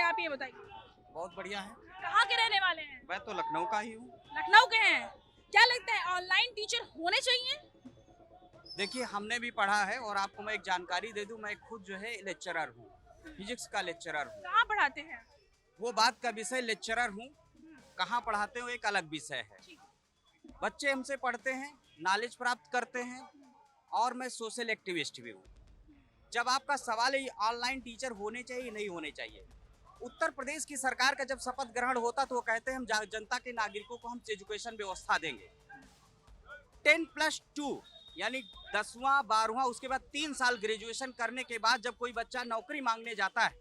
हैं आप, ये बताइए। बहुत बढ़िया है। कहाँ के रहने वाले हैं? मैं तो लखनऊ का ही हूँ। लखनऊ के हैं। क्या लगता है ऑनलाइन टीचर होने चाहिए? देखिए, हमने भी पढ़ा है और आपको मैं एक जानकारी दे दूं, मैं खुद जो है लेक्चरर हूँ, फिजिक्स का लेक्चरर हूँ। कहाँ पढ़ाते हैं? वो बात का विषय लेक्चरर हूँ, कहाँ पढ़ाते हो एक अलग विषय है। बच्चे हमसे पढ़ते हैं, नॉलेज प्राप्त करते हैं और मैं सोशल एक्टिविस्ट भी हूँ। जब आपका सवाल है ऑनलाइन टीचर होने चाहिए नहीं होने चाहिए, उत्तर प्रदेश की सरकार का जब शपथ ग्रहण होता तो वो कहते हैं हम जनता के नागरिकों को हम एजुकेशन व्यवस्था देंगे 10+2 यानी 10वां 12वां, उसके बाद 3 साल ग्रेजुएशन करने के बाद जब कोई बच्चा नौकरी मांगने जाता है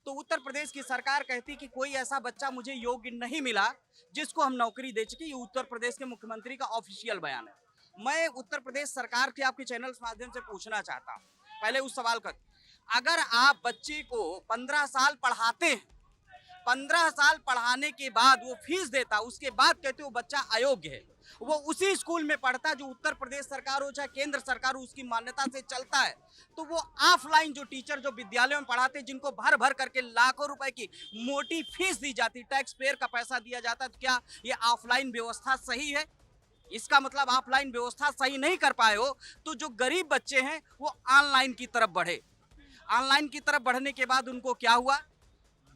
तो उत्तर प्रदेश की सरकार कहती कि कोई ऐसा बच्चा मुझे योग्य नहीं मिला जिसको हम नौकरी दे चुके। ये उत्तर प्रदेश के मुख्यमंत्री का ऑफिशियल बयान है। मैं उत्तर प्रदेश सरकार के आपके चैनल के माध्यम से पूछना चाहता हूँ, पहले उस सवाल का, अगर आप बच्चे को 15 साल पढ़ाते हैं, 15 साल पढ़ाने के बाद वो फीस देता, उसके बाद कहते हो बच्चा अयोग्य है, वो उसी स्कूल में पढ़ता जो उत्तर प्रदेश सरकार हो चाहे केंद्र सरकार हो उसकी मान्यता से चलता है, तो वो ऑफलाइन जो टीचर जो विद्यालयों में पढ़ाते जिनको भर भर करके लाखों रुपए की मोटी फीस दी जाती, टैक्स पेयर का पैसा दिया जाता, तो क्या ये ऑफलाइन व्यवस्था सही है? इसका मतलब ऑफलाइन व्यवस्था सही नहीं कर पाए हो तो जो गरीब बच्चे हैं वो ऑनलाइन की तरफ बढ़े। ऑनलाइन की तरफ बढ़ने के बाद उनको क्या हुआ,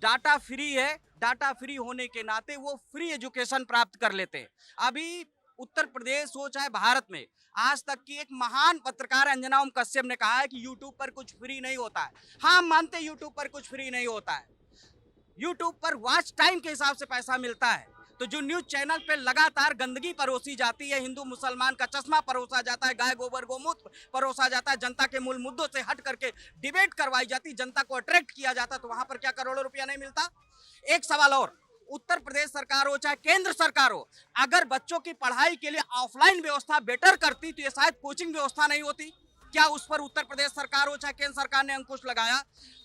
डाटा फ्री है, डाटा फ्री होने के नाते वो फ्री एजुकेशन प्राप्त कर लेते हैं। अभी उत्तर प्रदेश हो चाहे भारत में, आज तक की एक महान पत्रकार अंजना ओम कश्यप ने कहा है कि यूट्यूब पर कुछ फ्री नहीं होता है। हाँ, मानते यूट्यूब पर कुछ फ्री नहीं होता है, यूट्यूब पर वॉच टाइम के हिसाब से पैसा मिलता है। तो जो न्यूज चैनल पे लगातार गंदगी परोसी जाती है, हिंदू मुसलमान का चश्मा परोसा जाता है, गाय गोबर गोमूत्र परोसा जाता है, जनता के मूल मुद्दों से हट करके डिबेट करवाई जाती, जनता को अट्रैक्ट किया जाता, तो वहां पर क्या करोड़ों रुपया नहीं मिलता? एक सवाल और, उत्तर प्रदेश सरकार हो चाहे केंद्र सरकार हो, अगर बच्चों की पढ़ाई के लिए ऑफलाइन व्यवस्था बेटर करती तो ये शायद कोचिंग व्यवस्था नहीं होती। क्या उस पर उत्तर प्रदेश सरकार हो चाहे केंद्र सरकार ने अंकुश लगाया?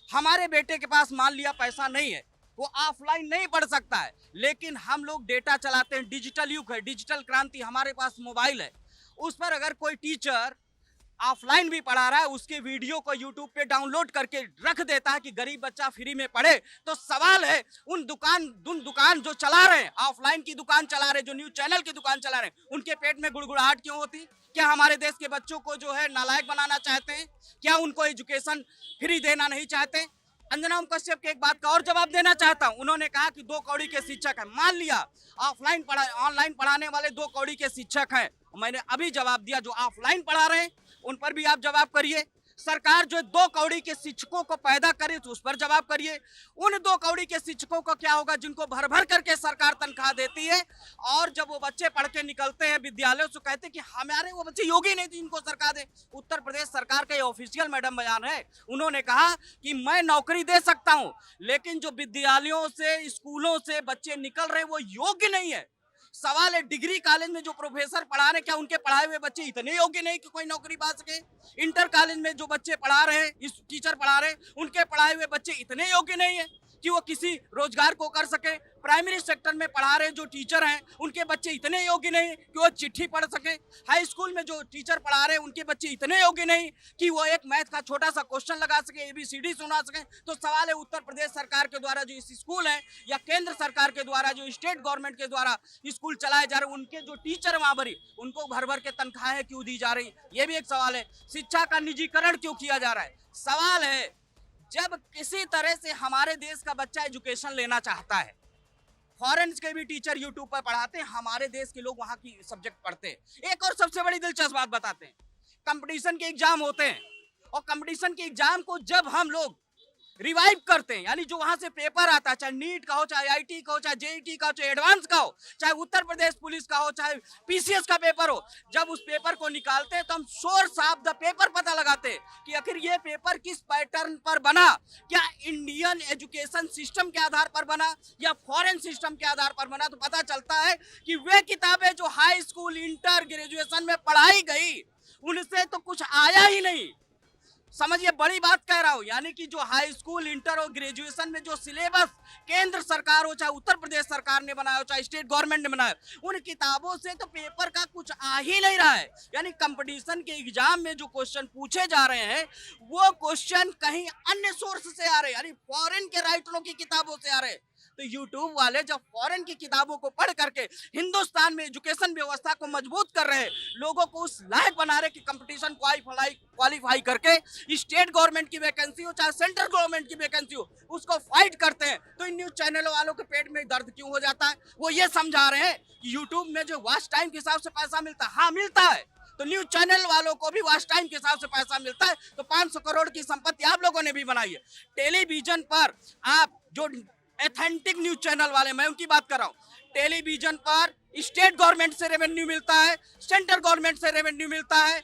हमारे बेटे के पास मान लिया पैसा नहीं है, वो ऑफलाइन नहीं पढ़ सकता है, लेकिन हम लोग डेटा चलाते हैं, डिजिटल युग है, डिजिटल क्रांति, हमारे पास मोबाइल है, उस पर अगर कोई टीचर ऑफलाइन भी पढ़ा रहा है उसके वीडियो को यूट्यूब पे डाउनलोड करके रख देता है कि गरीब बच्चा फ्री में पढ़े, तो सवाल है उन दुकान जो चला रहे हैं, ऑफलाइन की दुकान चला रहे, जो न्यूज चैनल की दुकान चला रहे हैं, उनके पेट में गुड़गुड़ाहट क्यों होती? क्या हमारे देश के बच्चों को जो है नालायक बनाना चाहते हैं? क्या उनको एजुकेशन फ्री देना नहीं चाहते? अंजना ओम कश्यप के एक बात का और जवाब देना चाहता हूं, उन्होंने कहा कि 2 कौड़ी के शिक्षक हैं। मान लिया ऑनलाइन पढ़ाने वाले 2 कौड़ी के शिक्षक हैं, मैंने अभी जवाब दिया जो ऑफलाइन पढ़ा रहे हैं उन पर भी आप जवाब करिए। सरकार जो 2 कौड़ी के शिक्षकों को पैदा करे तो उस पर जवाब करिए। उन 2 कौड़ी के शिक्षकों को क्या होगा जिनको भर भर करके सरकार तनख्वाह देती है, और जब वो बच्चे पढ़ के निकलते हैं विद्यालयों से कहते हैं कि हमारे वो बच्चे योग्य नहीं थे इनको सरकार दे। उत्तर प्रदेश सरकार का ये ऑफिशियल मैडम बयान है, उन्होंने कहा कि मैं नौकरी दे सकता हूं, लेकिन जो विद्यालयों से स्कूलों से बच्चे निकल रहे वो योग्य नहीं है। सवाल है डिग्री कॉलेज में जो प्रोफेसर पढ़ा रहे क्या उनके पढ़ाए हुए बच्चे इतने योग्य नहीं कि कोई नौकरी पा सके? इंटर कॉलेज में जो बच्चे पढ़ा रहे हैं, इस टीचर पढ़ा रहे हैं, उनके पढ़ाए हुए बच्चे इतने योग्य नहीं है कि वो किसी रोजगार को कर सके। प्राइमरी सेक्टर में पढ़ा रहे जो टीचर हैं उनके बच्चे इतने योग्य नहीं कि वो चिट्ठी पढ़ सके। हाई स्कूल में जो टीचर पढ़ा रहे हैं उनके बच्चे इतने योग्य नहीं कि वो एक मैथ का छोटा सा क्वेश्चन लगा सके, ABCD सुना सके। तो सवाल है उत्तर प्रदेश सरकार के द्वारा जो इस स्कूल है या केंद्र सरकार के द्वारा जो स्टेट गवर्नमेंट के द्वारा स्कूल चलाए जा रहे उनके जो टीचर वहां भरी उनको भर भर के तनख्वाहें क्यों दी जा रही, ये भी एक सवाल है। शिक्षा का निजीकरण क्यों किया जा रहा है? सवाल है जब किसी तरह से हमारे देश का बच्चा एजुकेशन लेना चाहता है, फॉरेन के भी टीचर यूट्यूब पर पढ़ाते हैं, हमारे देश के लोग वहां की सब्जेक्ट पढ़ते हैं। एक और सबसे बड़ी दिलचस्प बात बताते हैं, कंपटीशन के एग्जाम होते हैं और कंपटीशन के एग्जाम को जब हम लोग रिवाइव करते हैं, यानी जो वहां से पेपर आता है, चाहे नीट का हो, चाहे IIT का हो, चाहे JET का हो, चाहे एडवांस का हो, चाहे उत्तर प्रदेश पुलिस का हो, चाहे PCS का पेपर हो, जब उस पेपर को निकालते हैं तो हम सोर्स ऑफ द पेपर पता लगाते हैं कि आखिर ये पेपर किस पैटर्न पर बना, क्या इंडियन एजुकेशन सिस्टम के आधार पर बना या फॉरेन सिस्टम के आधार पर बना। तो पता चलता है कि वे किताबें जो हाई स्कूल इंटर ग्रेजुएशन में पढ़ाई गई उनसे तो कुछ आया ही नहीं। समझिए, बड़ी बात कह रहा हूं। यानी कि जो हाई स्कूल, इंटर और ग्रेजुएशन में जो सिलेबस केंद्र सरकार हो, चाहे उत्तर प्रदेश सरकार ने बनाया हो, चाहे स्टेट गवर्नमेंट ने बनाया, उन किताबों से तो पेपर का कुछ आ ही नहीं रहा है। यानी कंपटीशन के एग्जाम में जो क्वेश्चन पूछे जा रहे हैं वो क्वेश्चन कहीं अन्य सोर्स से आ रहे हैं, यानी फॉरेन के राइटरों की किताबों से आ रहे हैं। तो यूट्यूब वाले जब फॉरेन की किताबों को पढ़ करके हिंदुस्तान में एजुकेशन व्यवस्था को मजबूत कर रहे हैं, लोगों को उस लायक बना रहे कि कंपटीशन क्वालिफाई करके स्टेट गवर्नमेंट की वैकेंसी हो चाहे सेंट्रल गवर्नमेंट की वैकेंसी हो, उसको फाइट करते हैं, तो इन न्यूज चैनलों वालों के पेट में दर्द क्यों हो जाता है? वो ये समझा रहे हैं कि यूट्यूब में जो वॉच टाइम के हिसाब से पैसा मिलता है, हाँ मिलता है, तो न्यूज चैनल वालों को भी वॉच टाइम के हिसाब से पैसा मिलता है। तो 500 करोड़ की संपत्ति आप लोगों ने भी बनाई है। टेलीविजन पर आप जो एथेंटिक न्यूज चैनल वाले, मैं उनकी बात कर रहा हूँ, टेलीविजन पर स्टेट गवर्नमेंट से रेवेन्यू मिलता है, सेंट्रल गवर्नमेंट से रेवेन्यू मिलता है,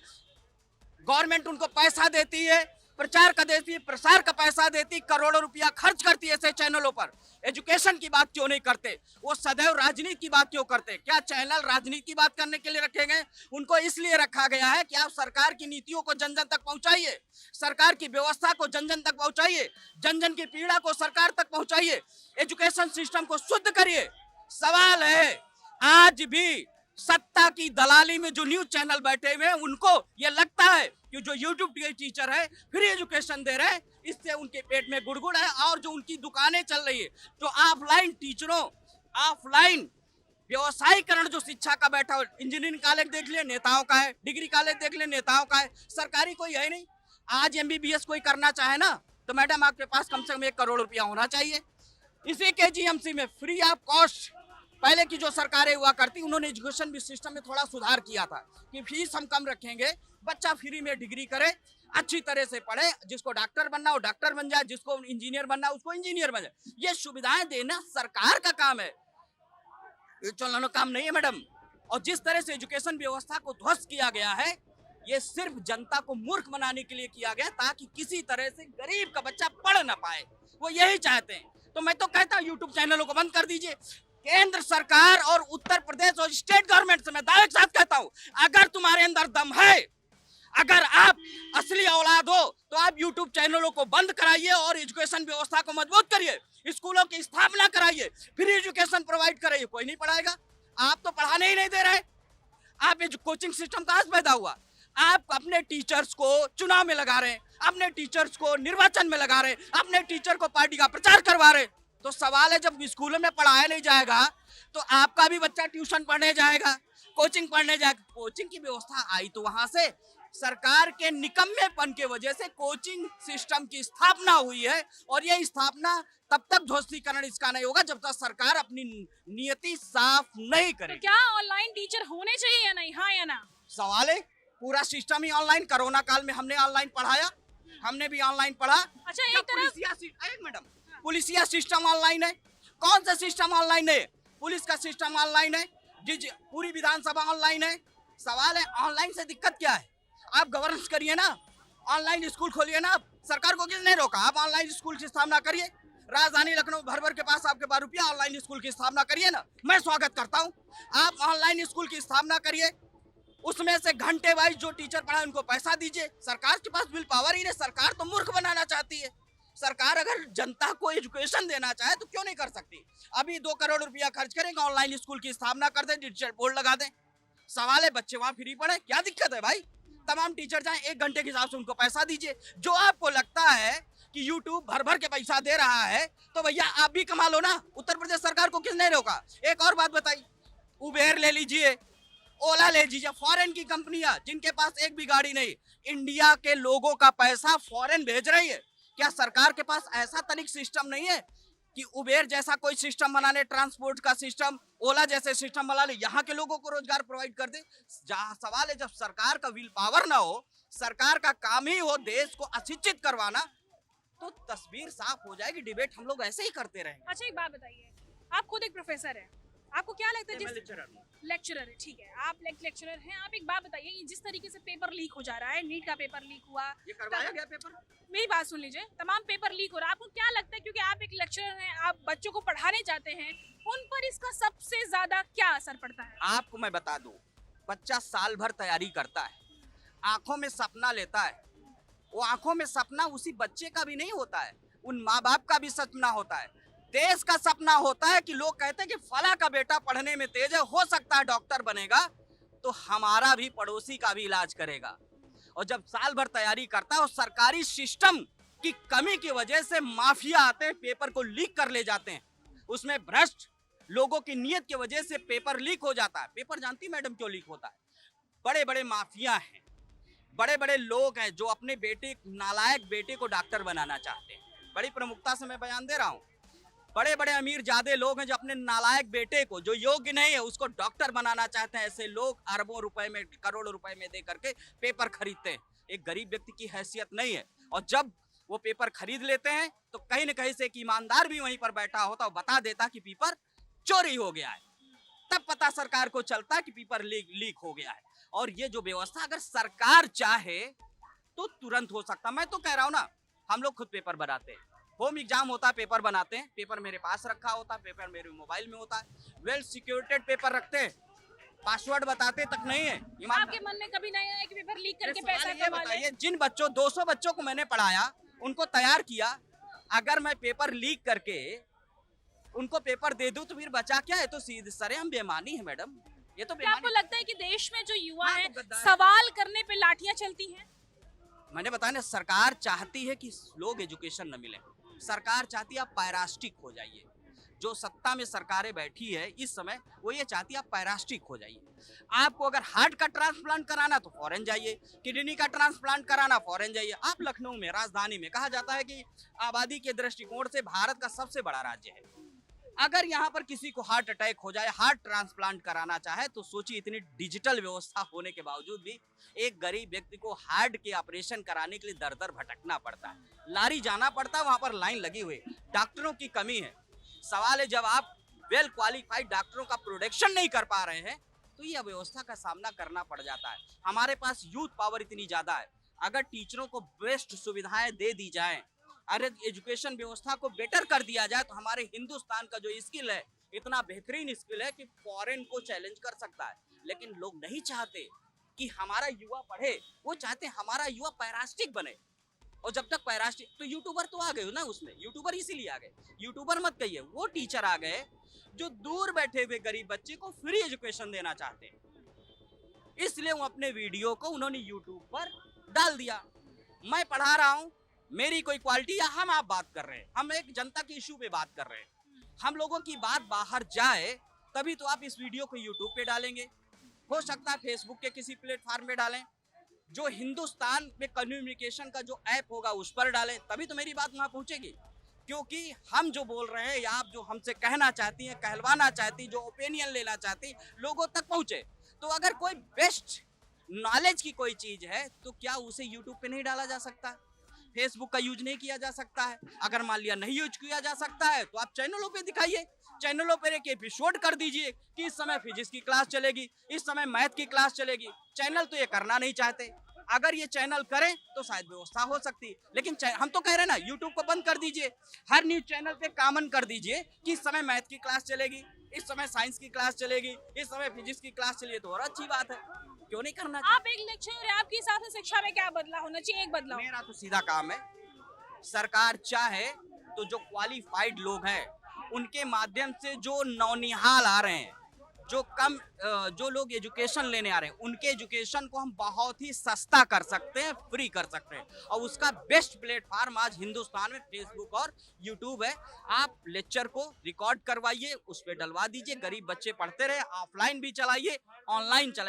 गवर्नमेंट उनको पैसा देती है, प्रचार का देती है, प्रसार का पैसा देती, करोड़ों रुपया खर्च करती है ऐसे चैनलों पर। एजुकेशन की बात क्यों नहीं करते? वो सदैव राजनीति की बात क्यों करते? क्या चैनल राजनीति की बात करने के लिए रखे गए? उनको इसलिए रखा गया है कि आप सरकार की नीतियों को जन जन तक पहुंचाइए, सरकार की व्यवस्था को जन जन तक पहुंचाइए, जन जन की पीड़ा को सरकार तक पहुंचाइए, एजुकेशन सिस्टम को शुद्ध करिए। सवाल है, आज भी सत्ता की दलाली में जो न्यूज चैनल बैठे हुए हैं, उनको ये लगता है कि जो यूट्यूब टीचर है फ्री एजुकेशन दे रहे हैं, इससे उनके पेट में गुड़गुड़ है। और जो उनकी दुकानें चल रही है, जो ऑफलाइन टीचरों, ऑफलाइन व्यवसायीकरण जो शिक्षा का बैठा हो, इंजीनियरिंग कॉलेज देख लिया नेताओं का है, डिग्री कॉलेज देख लिया नेताओं का है, सरकारी कोई है नहीं। आज एमबीबीएस कोई करना चाहे ना, तो मैडम आपके पास कम से कम 1 करोड़ रुपया होना चाहिए। इसी केजीएमसी में फ्री ऑफ कॉस्ट, पहले की जो सरकारें हुआ करती, उन्होंने एजुकेशन भी सिस्टम में थोड़ा सुधार किया था कि फीस हम कम रखेंगे, बच्चा फ्री में डिग्री करे, अच्छी तरह से पढ़े, जिसको डॉक्टर बनना हो डॉक्टर बन जाए, जिसको इंजीनियर बनना हो उसको इंजीनियर बन जाए। ये सुविधाएं देना सरकार का काम है, ये चलाना काम नहीं है मैडम। और जिस तरह से एजुकेशन व्यवस्था को ध्वस्त किया गया है, ये सिर्फ जनता को मूर्ख बनाने के लिए किया गया, ताकि किसी तरह से गरीब का बच्चा पढ़ ना पाए, वो यही चाहते हैं। तो मैं तो कहता हूँ यूट्यूब चैनलों को बंद कर दीजिए। केंद्र सरकार और उत्तर प्रदेश और स्टेट गवर्नमेंट से मैं दावे के साथ कहता हूं, अगर तुम्हारे अंदर दम है, अगर आप असली औलाद हो, तो आप यूट्यूब चैनलों को बंद कराइए और एजुकेशन व्यवस्था को मजबूत करिए, स्कूलों की स्थापना कराइए, फ्री एजुकेशन प्रोवाइड कराइए। कोई नहीं पढ़ाएगा, आप तो पढ़ाने ही नहीं दे रहे। आप कोचिंग सिस्टम कहां से पैदा हुआ? आप अपने टीचर्स को चुनाव में लगा रहे हैं, अपने टीचर्स को निर्वाचन में लगा रहे हैं, अपने टीचर को पार्टी का प्रचार करवा रहे हैं। तो सवाल है, जब स्कूलों में पढ़ाया नहीं जाएगा तो आपका भी बच्चा ट्यूशन पढ़ने जाएगा, कोचिंग पढ़ने जाएगा। कोचिंग की व्यवस्था आई तो वहां से, सरकार के निकम्मेपन के वजह से कोचिंग सिस्टम की स्थापना हुई है। और यह स्थापना तब तक ध्वस्तीकरण इसका नहीं होगा जब तक सरकार अपनी नियति साफ नहीं करे। तो क्या ऑनलाइन टीचर होने चाहिए या नहीं, हाँ या ना? सवाल है, पूरा सिस्टम ही ऑनलाइन। कोरोना काल में हमने ऑनलाइन पढ़ाया, हमने भी ऑनलाइन पढ़ा। अच्छा, एक मैडम, पुलिसिया सिस्टम ऑनलाइन है। कौन सा सिस्टम ऑनलाइन है? पुलिस का सिस्टम ऑनलाइन है, पूरी विधानसभा ऑनलाइन है। सवाल है, ऑनलाइन से दिक्कत क्या है? आप गवर्नेंस करिए ना, ऑनलाइन स्कूल खोलिए ना। आपको किसने रोका? आप ऑनलाइन स्कूल की स्थापना करिए। राजधानी लखनऊ भर के पास आपके पास रुपया, ऑनलाइन स्कूल की स्थापना करिए ना, मैं स्वागत करता हूँ। आप ऑनलाइन स्कूल की स्थापना करिए, उसमें से घंटे वाइज जो टीचर पढ़ाए उनको पैसा दीजिए। सरकार के पास विल पावर ही नहीं, सरकार तो मूर्ख बनाना चाहती है। सरकार अगर जनता को एजुकेशन देना चाहे तो क्यों नहीं कर सकती? अभी 2 करोड़ रुपया खर्च करेंगे, ऑनलाइन स्कूल की स्थापना कर दें, डिजिटल बोर्ड लगा दें। सवाल है, बच्चे वहां फ्री पढ़े, क्या दिक्कत है भाई? तमाम टीचर जाएं, 1 घंटे के हिसाब से उनको पैसा दीजिए। जो आपको लगता है कि यूट्यूब भर भर के पैसा दे रहा है, तो भैया आप भी कमा लो ना। उत्तर प्रदेश सरकार को किसने रोका? एक और बात बताइए, उबेर ले लीजिए, ओला ले लीजिए, फॉरेन की कंपनियां जिनके पास एक भी गाड़ी नहीं, इंडिया के लोगों का पैसा फॉरेन भेज रही है। क्या सरकार के पास ऐसा तनिक सिस्टम नहीं है कि उबेर जैसा कोई सिस्टम बना ले, ट्रांसपोर्ट का सिस्टम, ओला जैसे सिस्टम बना ले, यहाँ के लोगों को रोजगार प्रोवाइड कर दे? सवाल है, जब सरकार का विल पावर ना हो, सरकार का काम ही हो देश को अशिक्षित करवाना, तो तस्वीर साफ हो जाएगी। डिबेट हम लोग ऐसे ही करते रहेंगे। अच्छा, एक बात बताइए, आप खुद एक प्रोफेसर हैं, आपको क्या लगता है? लेक्चरर है, ठीक है, आप लेक्चरर हैं। आप एक बात बताइए, जिस तरीके से पेपर लीक हो जा रहा है, नीट का पेपर लीक हुआ, ये करवाया गया पेपर, मेरी बात सुन लीजिए, तमाम पेपर लीक हो रहा है, आपको क्या लगता है, क्योंकि आप एक लेक्चरर हैं, आप बच्चों को पढ़ाने जाते हैं, उन पर इसका सबसे ज्यादा क्या असर पड़ता है? आपको मैं बता दूं, बच्चा साल भर तैयारी करता है, आंखों में सपना लेता है, वो आंखों में सपना उसी बच्चे का भी नहीं होता है, उन माँ बाप का भी सपना होता है, देश का सपना होता है कि लोग कहते हैं कि फला का बेटा पढ़ने में तेज है, हो सकता है डॉक्टर बनेगा तो हमारा भी पड़ोसी का भी इलाज करेगा। और जब साल भर तैयारी करता है और सरकारी सिस्टम की कमी की वजह से माफिया आते हैं, पेपर को लीक कर ले जाते हैं, उसमें भ्रष्ट लोगों की नीयत की वजह से पेपर लीक हो जाता है। पेपर जानती मैडम क्यों लीक होता है? बड़े बड़े माफिया हैं, बड़े बड़े लोग हैं जो अपने बेटे, नालायक बेटे को डॉक्टर बनाना चाहते हैं। बड़ी प्रमुखता से मैं बयान दे रहा हूँ। बड़े बड़े अमीर ज्यादा लोग हैं जो अपने नालायक बेटे को, जो योग्य नहीं है, उसको डॉक्टर बनाना चाहते हैं। ऐसे लोग अरबों रुपए में, करोड़ों रुपए में दे करके पेपर खरीदते हैं। एक गरीब व्यक्ति की हैसियत नहीं है। और जब वो पेपर खरीद लेते हैं तो कहीं न कहीं से एक ईमानदार भी वहीं पर बैठा होता और बता देता कि पेपर चोरी हो गया है। तब पता सरकार को चलता है कि पेपर लीक हो गया है। और ये जो व्यवस्था अगर सरकार चाहे तो तुरंत हो सकता। मैं तो कह रहा हूँ ना, हम लोग खुद पेपर बनाते हैं, होम एग्जाम होता है, पेपर बनाते हैं, पेपर मेरे पास रखा होता है, पेपर मेरे मोबाइल में होता है, वेल सिक्योरिटेड पेपर रखते हैं, पासवर्ड बताते तक नहीं है। आपके मन में कभी नहीं आया कि पेपर लीक करके पैसा ये बताइए, जिन बच्चों 200 बच्चों को मैंने पढ़ाया, उनको तैयार किया, अगर मैं पेपर लीक करके उनको पेपर दे दूं तो फिर बचा क्या है? तो सीधे सरेआम बेईमानी है मैडम, ये तो क्या आपको लगता है कि देश में जो युवा हाँ, हैं तो सवाल करने पे लाठियां चलती हैं? मैंने बताया ना, सरकार चाहती है कि लोग एजुकेशन न मिले, सरकार चाहती है आप पैरास्टिक हो जाइए। जो सत्ता में सरकारें बैठी है इस समय, वो ये चाहती है आप पैरास्टिक हो जाइए। आपको अगर हार्ट का ट्रांसप्लांट कराना तो फॉरेन जाइए, किडनी का ट्रांसप्लांट कराना फॉरेन जाइए। आप लखनऊ में, राजधानी में, कहा जाता है कि आबादी के दृष्टिकोण से भारत का सबसे बड़ा राज्य है। अगर यहाँ पर किसी को हार्ट अटैक हो जाए, हार्ट ट्रांसप्लांट कराना चाहे, तो सोचिए इतनी डिजिटल व्यवस्था होने के बावजूद भी एक गरीब व्यक्ति को हार्ट के ऑपरेशन कराने के लिए दर दर भटकना पड़ता है, लारी जाना पड़ता है, वहां पर लाइन लगी हुई, डॉक्टरों की कमी है। सवाल है, जब आप वेल क्वालिफाइड डॉक्टरों का प्रोडक्शन नहीं कर पा रहे हैं तो ये अव्यवस्था का सामना करना पड़ जाता है। हमारे पास यूथ पावर इतनी ज्यादा है, अगर टीचरों को बेस्ट सुविधाएं दे दी जाए, अरे एजुकेशन व्यवस्था को बेटर कर दिया जाए, तो हमारे हिंदुस्तान का जो स्किल है इतना बेहतरीन स्किल है कि फॉरेन को चैलेंज कर सकता है। लेकिन लोग नहीं चाहते कि हमारा युवा पढ़े, वो चाहते हमारा युवा पैरास्टिक बने। और जब तक पैरास्टिक, तो यूट्यूबर तो आ गए ना, उसमें यूट्यूबर इसीलिए आ गए, यूट्यूबर मत कहिए, वो टीचर आ गए जो दूर बैठे हुए गरीब बच्चे को फ्री एजुकेशन देना चाहते हैं। इसलिए वो अपने वीडियो को उन्होंने यूट्यूब पर डाल दिया। मैं पढ़ा रहा हूँ, मेरी कोई क्वालिटी, या हम आप बात कर रहे हैं, हम एक जनता के इशू पे बात कर रहे हैं, हम लोगों की बात बाहर जाए तभी तो आप इस वीडियो को यूट्यूब पे डालेंगे, हो सकता है फेसबुक के किसी प्लेटफॉर्म में डालें, जो हिंदुस्तान में कम्युनिकेशन का जो ऐप होगा उस पर डालें, तभी तो मेरी बात वहां पहुंचेगी। क्योंकि हम जो बोल रहे हैं या आप जो हमसे कहना चाहती हैं, कहलवाना चाहती, जो ओपिनियन लेना चाहती, लोगों तक पहुंचे। तो अगर कोई बेस्ट नॉलेज की कोई चीज है तो क्या उसे यूट्यूब पे नहीं डाला जा सकता? फेसबुक का यूज नहीं किया जा सकता है? अगर मान लिया नहीं यूज किया जा सकता है तो आप चैनलों पे दिखाइए, चैनलों पर एक एपिसोड कर दीजिए कि इस समय फिजिक्स की क्लास चलेगी, इस समय मैथ की क्लास चलेगी। चैनल तो ये करना नहीं चाहते, अगर ये चैनल करें तो शायद व्यवस्था हो सकती। लेकिन हम तो कह रहे हैं ना, यूट्यूब को बंद कर दीजिए, हर न्यूज चैनल पे कॉमन कर दीजिए कि इस समय मैथ की क्लास चलेगी, इस समय साइंस की क्लास चलेगी, इस समय फिजिक्स की क्लास चलेगी, तो और अच्छी बात है, क्यों नहीं करना? आप एक लेक्चरर हैं, आपके हिसाब से शिक्षा में क्या बदलाव होना चाहिए? एक बदलाव मेरा तो सीधा काम है, सरकार चाहे तो जो क्वालिफाइड लोग हैं उनके माध्यम से जो नौनिहाल आ रहे हैं, जो लोग एजुकेशन लेने आ रहे हैं, उनके एजुकेशन को हम बहुत ही सस्ता कर सकते हैं, फ्री कर सकते हैं। और उसका बेस्ट प्लेटफॉर्म आज हिंदुस्तान में फेसबुक और यूट्यूब है। आप लेक्चर को रिकॉर्ड करवाइए, उस पर डलवा दीजिए, गरीब बच्चे पढ़ते रहे, ऑफलाइन भी चलाइए, ऑनलाइन चलाइए।